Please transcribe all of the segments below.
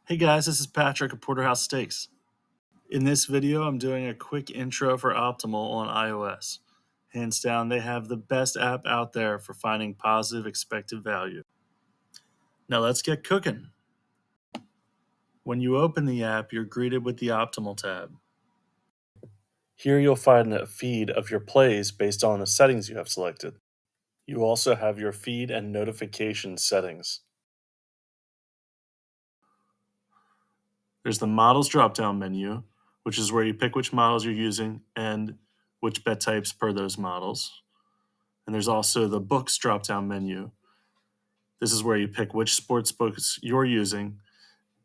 Hey guys, this is Patrick of Porterhouse Steaks. In this video, I'm doing a quick intro for Optimal on iOS. Hands down, they have the best app out there for finding positive expected value. Now let's get cooking. When you open the app, you're greeted with the Optimal tab. Here you'll find a feed of your plays based on the settings you have selected. You also have your feed and notification settings. There's the models drop-down menu, which is where you pick which models you're using and which bet types per those models. And there's also the books drop-down menu. This is where you pick which sports books you're using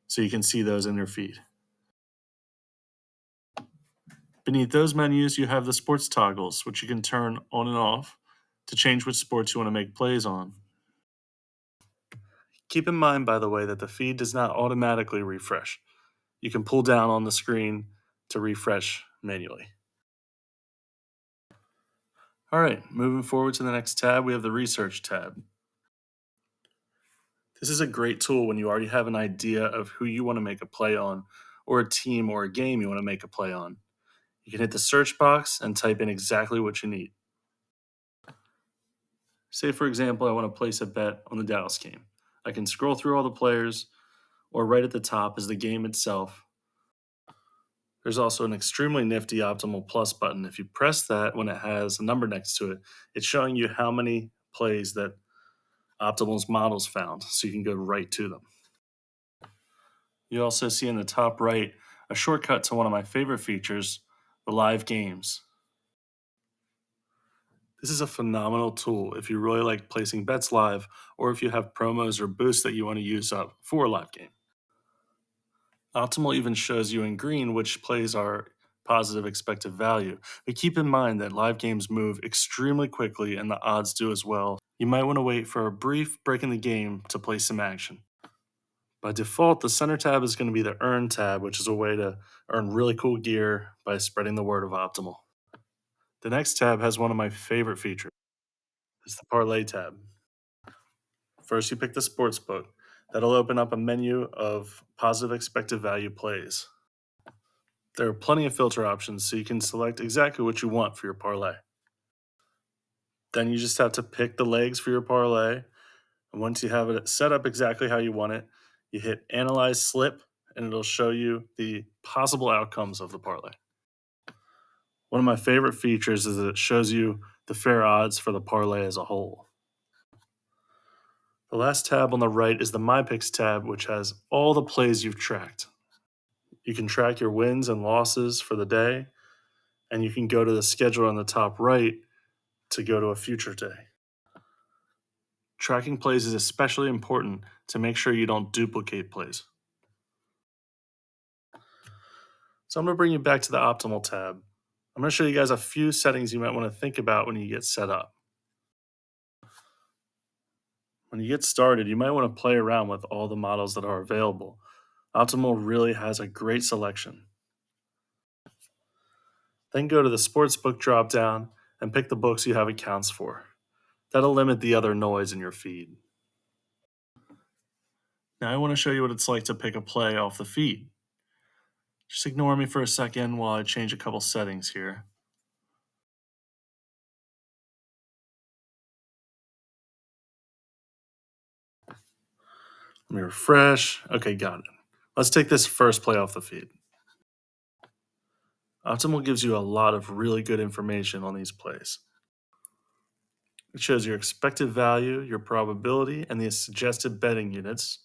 so you can see those in your feed. Beneath those menus, you have the sports toggles, which you can turn on and off to change which sports you want to make plays on. Keep in mind, by the way, that the feed does not automatically refresh. You can pull down on the screen to refresh manually. All right, moving forward to the next tab, we have the Research tab. This is a great tool when you already have an idea of who you want to make a play on, or a team or a game you want to make a play on. You can hit the search box and type in exactly what you need. Say, for example, I want to place a bet on the Dallas game. I can scroll through all the players, or right at the top is the game itself. There's also an extremely nifty Optimal Plus button. If you press that when it has a number next to it, it's showing you how many plays that Optimal's models found, so you can go right to them. You also see in the top right a shortcut to one of my favorite features, the live games. This is a phenomenal tool if you really like placing bets live, or if you have promos or boosts that you want to use up for a live game. Optimal even shows you in green which plays are positive expected value. But keep in mind that live games move extremely quickly and the odds do as well. You might want to wait for a brief break in the game to play some action. By default, the center tab is going to be the Earn tab, which is a way to earn really cool gear by spreading the word of Optimal. The next tab has one of my favorite features. It's the Parlay tab. First, you pick the sports book. That'll open up a menu of positive expected value plays. There are plenty of filter options, so you can select exactly what you want for your parlay. Then you just have to pick the legs for your parlay. And once you have it set up exactly how you want it, you hit Analyze Slip, and it'll show you the possible outcomes of the parlay. One of my favorite features is that it shows you the fair odds for the parlay as a whole. The last tab on the right is the My Picks tab, which has all the plays you've tracked. You can track your wins and losses for the day, and you can go to the schedule on the top right to go to a future day. Tracking plays is especially important to make sure you don't duplicate plays. So I'm going to bring you back to the Optimal tab. I'm going to show you guys a few settings you might want to think about when you get set up. When you get started, you might want to play around with all the models that are available. Optimal really has a great selection. Then go to the Sportsbook dropdown and pick the books you have accounts for. That'll limit the other noise in your feed. Now I want to show you what it's like to pick a play off the feed. Just ignore me for a second while I change a couple settings here. Let me refresh. Okay, got it. Let's take this first play off the feed. Optimal gives you a lot of really good information on these plays. It shows your expected value, your probability, and the suggested betting units.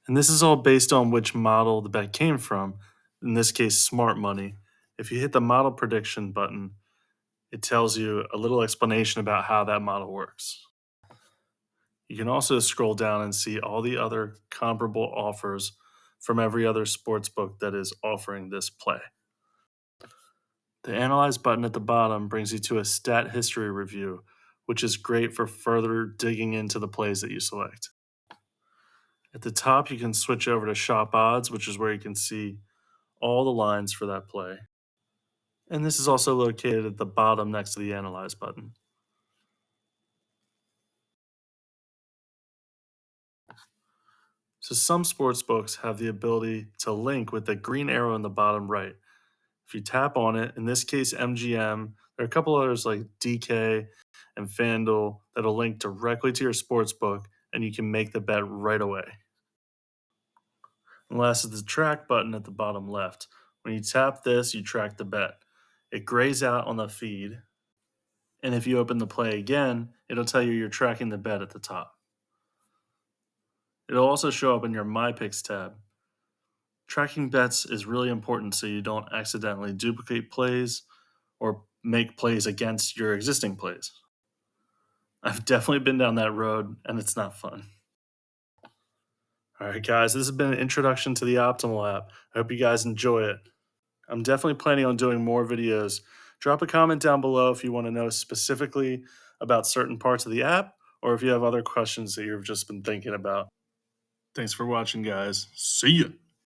And this is all based on which model the bet came from, in this case, smart money. If you hit the model prediction button, it tells you a little explanation about how that model works. You can also scroll down and see all the other comparable offers from every other sports book that is offering this play. The Analyze button at the bottom brings you to a stat history review, which is great for further digging into the plays that you select. At the top, you can switch over to Shop Odds, which is where you can see all the lines for that play. And this is also located at the bottom next to the Analyze button. So some sports books have the ability to link with the green arrow in the bottom right. If you tap on it, in this case MGM, there are a couple others like DK and FanDuel that'll link directly to your sports book and you can make the bet right away. And last is the track button at the bottom left. When you tap this, you track the bet. It grays out on the feed, and if you open the play again, it'll tell you you're tracking the bet at the top. It'll also show up in your My Picks tab. Tracking bets is really important so you don't accidentally duplicate plays or make plays against your existing plays. I've definitely been down that road and it's not fun. All right, guys, this has been an introduction to the Optimal app. I hope you guys enjoy it. I'm definitely planning on doing more videos. Drop a comment down below if you want to know specifically about certain parts of the app or if you have other questions that you've just been thinking about. Thanks for watching, guys. See ya.